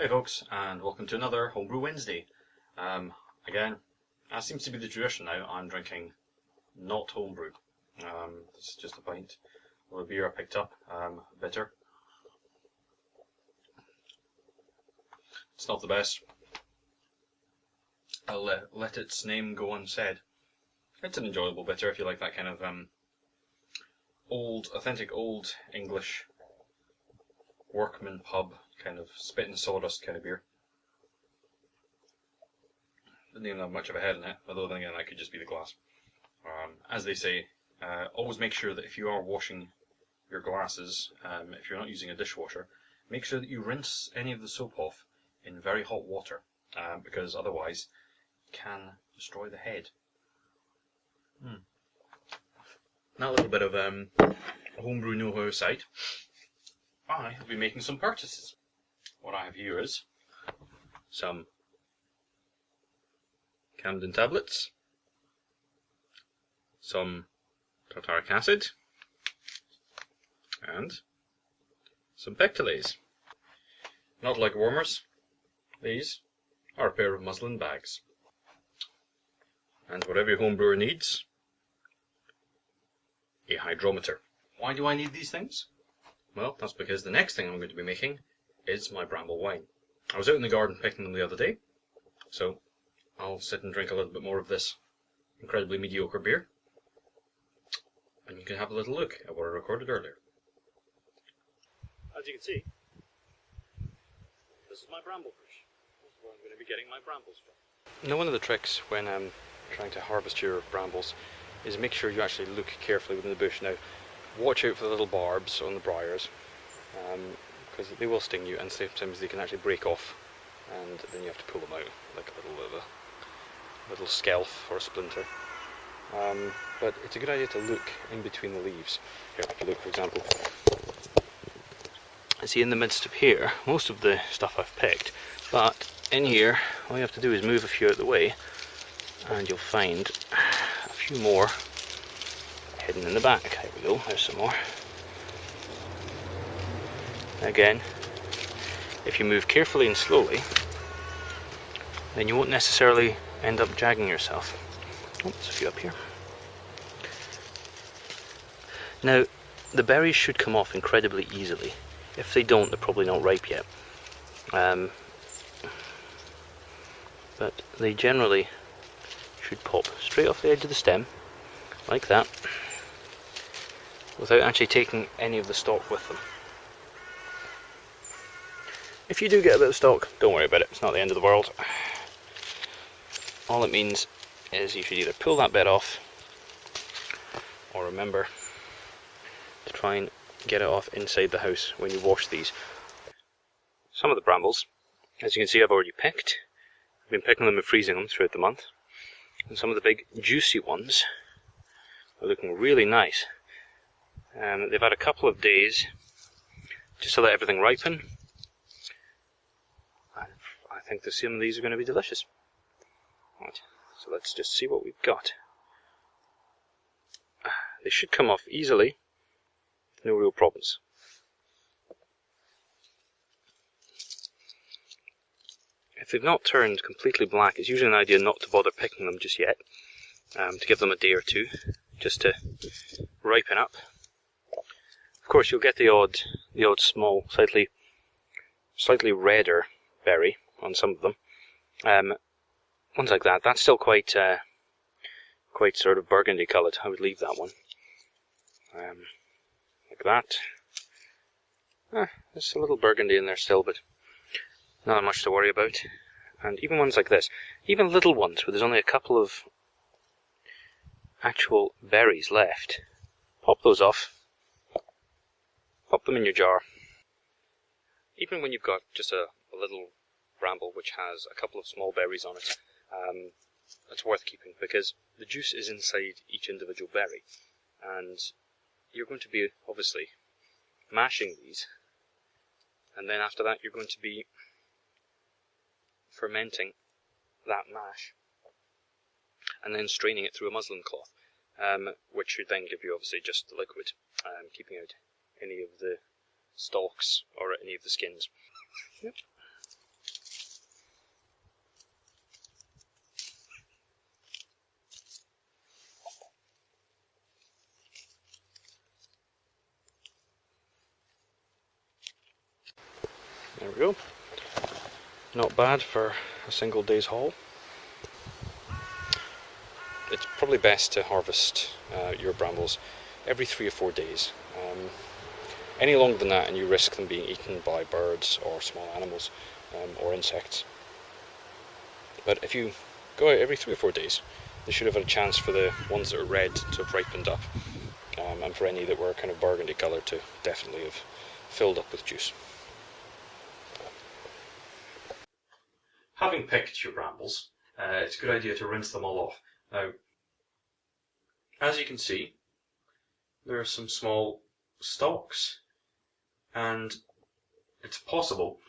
Hey folks, and welcome to another Homebrew Wednesday. Again, as seems to be the tradition now, I'm drinking not homebrew. This is just a pint of a beer I picked up, bitter. It's not the best. I'll let its name go unsaid. It's an enjoyable bitter if you like that kind of authentic old English workman pub kind of spit and sawdust kind of beer. Doesn't even have much of a head in it, although then again that could just be the glass. As they say, always make sure that if you are washing your glasses, if you're not using a dishwasher, make sure that you rinse any of the soap off in very hot water, because otherwise it can destroy the head. Now a little bit of homebrew know-how aside, I have been making some purchases. What I have here is some Camden tablets, some tartaric acid, and some pectolase. Not like warmers, these are a pair of muslin bags. And what every homebrewer needs, a hydrometer. Why do I need these things? Well, that's because the next thing I'm going to be making is my Bramble wine. I was out in the garden picking them the other day, so I'll sit and drink a little bit more of this incredibly mediocre beer, and you can have a little look at what I recorded earlier. As you can see, this is my Bramble bush. This is where I'm going to be getting my brambles from. Now, one of the tricks when trying to harvest your brambles is make sure you actually look carefully within the bush. Now, watch out for the little barbs on the briars, because they will sting you, and sometimes they can actually break off, and then you have to pull them out like a little scalp or a splinter. But it's a good idea to look in between the leaves. Here, if you look, for example, see in the midst of here, most of the stuff I've picked, but in here, all you have to do is move a few out of the way, and you'll find a few more hidden in the back. There we go, there's some more. Again, if you move carefully and slowly, then you won't necessarily end up jagging yourself. Oh, there's a few up here. Now, the berries should come off incredibly easily. If they don't, they're probably not ripe yet. But they generally should pop straight off the edge of the stem, like that, without actually taking any of the stalk with them. If you do get a bit of stalk, don't worry about it, it's not the end of the world. All it means is you should either pull that bit off, or remember to try and get it off inside the house when you wash these. Some of the brambles, as you can see, I've already picked. I've been picking them and freezing them throughout the month. And some of the big juicy ones are looking really nice. They've had a couple of days just to let everything ripen. I think some of these are going to be delicious. Right, so let's just see what we've got. They should come off easily, no real problems. If they've not turned completely black, it's usually an idea not to bother picking them just yet, to give them a day or two, just to ripen up. Of course, you'll get the odd small, slightly redder berry on some of them. Ones like that, that's still quite sort of burgundy coloured. I would leave that one. Like that. There's a little burgundy in there still, but not much to worry about. And even ones like this, even little ones where there's only a couple of actual berries left, pop those off, pop them in your jar. Even when you've got just a little bramble which has a couple of small berries on it, it's worth keeping, because the juice is inside each individual berry, and you're going to be obviously mashing these, and then after that you're going to be fermenting that mash and then straining it through a muslin cloth, which should then give you obviously just the liquid, keeping out any of the stalks or any of the skins. Yep. There we go. Not bad for a single day's haul. It's probably best to harvest your brambles every 3 or 4 days. Any longer than that and you risk them being eaten by birds or small animals or insects. But if you go out every 3 or 4 days, you should have had a chance for the ones that are red to have ripened up, and for any that were kind of burgundy colour to definitely have filled up with juice. Having picked your brambles, it's a good idea to rinse them all off. Now, as you can see, there are some small stalks, and it's possible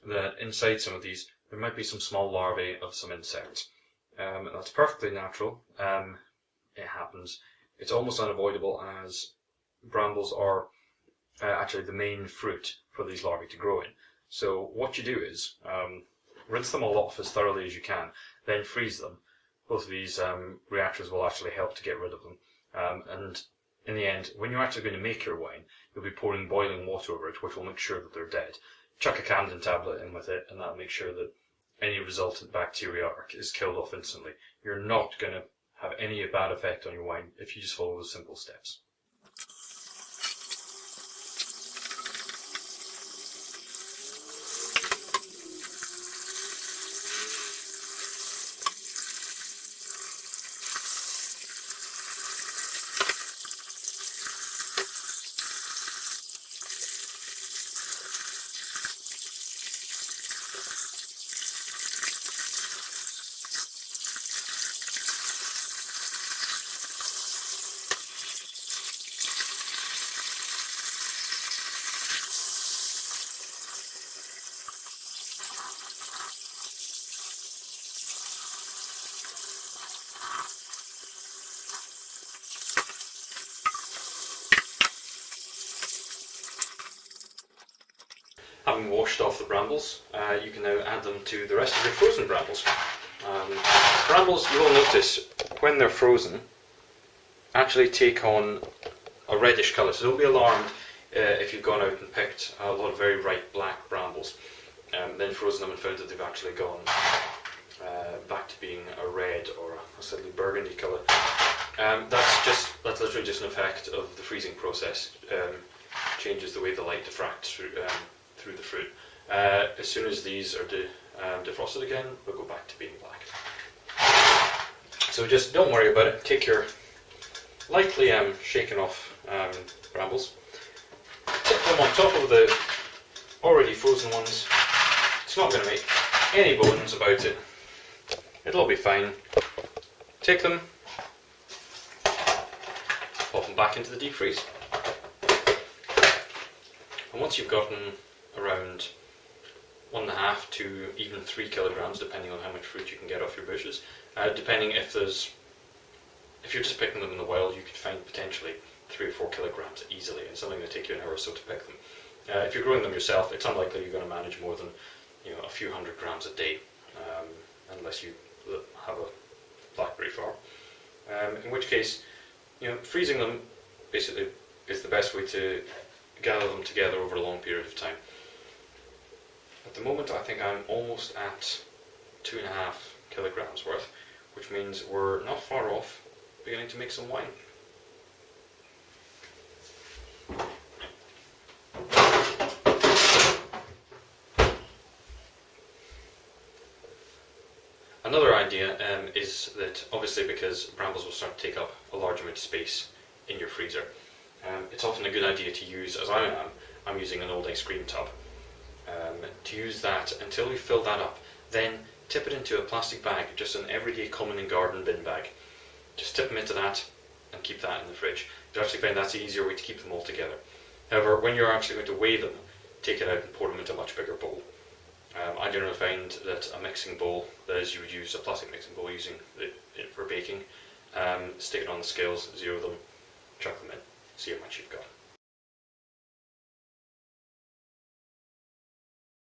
that inside some of these there might be some small larvae of some insects. That's perfectly natural. It happens. It's almost unavoidable, as brambles are actually the main fruit for these larvae to grow in. So what you do is rinse them all off as thoroughly as you can, then freeze them. Both of these reactions will actually help to get rid of them. And in the end, when you're actually going to make your wine, you'll be pouring boiling water over it, which will make sure that they're dead. Chuck a Camden tablet in with it, and that'll make sure that any resultant bacteria is killed off instantly. You're not going to have any bad effect on your wine if you just follow those simple steps. Having washed off the brambles, you can now add them to the rest of your frozen brambles. Brambles, you will notice, when they're frozen, actually take on a reddish colour, so don't be alarmed if you've gone out and picked a lot of very ripe black brambles, then frozen them and found that they've actually gone back to being a red or a slightly burgundy colour. That's literally just an effect of the freezing process. Changes the way the light diffracts through the fruit. As soon as these are defrosted again, they'll go back to being black. So just don't worry about it. Take your lightly shaken off brambles, tip them on top of the already frozen ones. It's not going to make any bones about it. It'll all be fine. Take them, pop them back into the deep freeze. And once you've gotten around 1.5 to even 3 kilograms, depending on how much fruit you can get off your bushes, depending if you're just picking them in the wild, you could find potentially 3 or 4 kilograms easily, and something that take you an hour or so to pick them. If you're growing them yourself, it's unlikely you're going to manage more than a few hundred grams a day, unless you have a blackberry farm. In which case, freezing them basically is the best way to gather them together over a long period of time. At the moment, I think I'm almost at 2.5 kilograms worth, which means we're not far off beginning to make some wine. Another idea is that, obviously, because brambles will start to take up a large amount of space in your freezer, it's often a good idea to use, as I'm using an old ice cream tub, to use that until you fill that up. Then tip it into a plastic bag, just an everyday common and garden bin bag. Just tip them into that and keep that in the fridge. You'll actually find that's the easier way to keep them all together. However, when you're actually going to weigh them, take it out and pour them into a much bigger bowl. I generally find that a mixing bowl, that is, you would use a plastic mixing bowl using it for baking, stick it on the scales, zero them, chuck them in, see how much you've got.